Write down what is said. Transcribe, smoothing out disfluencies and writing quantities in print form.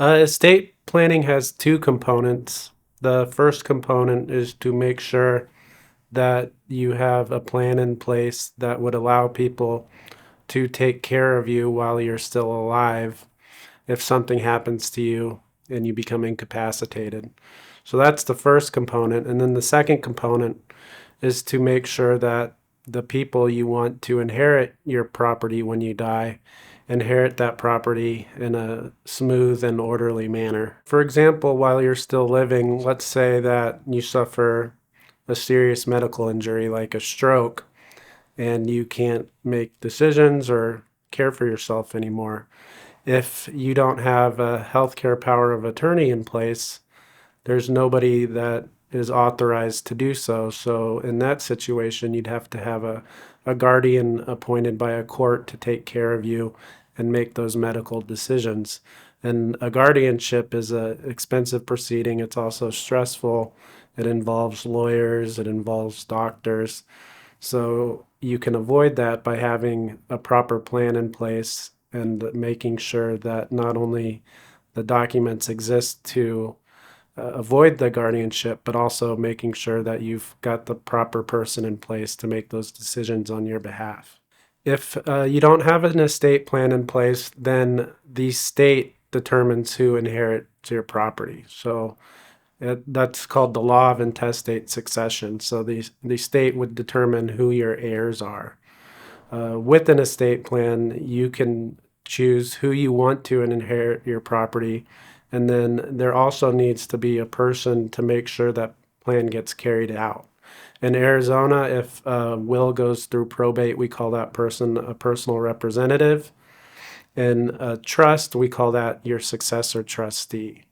Estate planning has two components. The first component is to make sure that you have a plan in place that would allow people to take care of you while you're still alive if something happens to you and you become incapacitated. So that's the first component. And then the second component is to make sure that the people you want to inherit your property when you die inherit that property in a smooth and orderly manner. For example, while you're still living, let's say that you suffer a serious medical injury like a stroke and you can't make decisions or care for yourself anymore. If you don't have a healthcare power of attorney in place, there's nobody that is authorized to do so. So in that situation, you'd have to have a guardian appointed by a court to take care of you and make those medical decisions. And a guardianship is an expensive proceeding. It's also stressful. It involves lawyers, it involves doctors. So you can avoid that by having a proper plan in place and making sure that not only the documents exist to avoid the guardianship, but also making sure that you've got the proper person in place to make those decisions on your behalf. If you don't have an estate plan in place, then the state determines who inherits your property. So that's called the law of intestate succession. So the state would determine who your heirs are. With an estate plan, you can choose who you want to inherit your property. And then there also needs to be a person to make sure that plan gets carried out. In Arizona, if a will goes through probate, we call that person a personal representative. In a trust, we call that your successor trustee.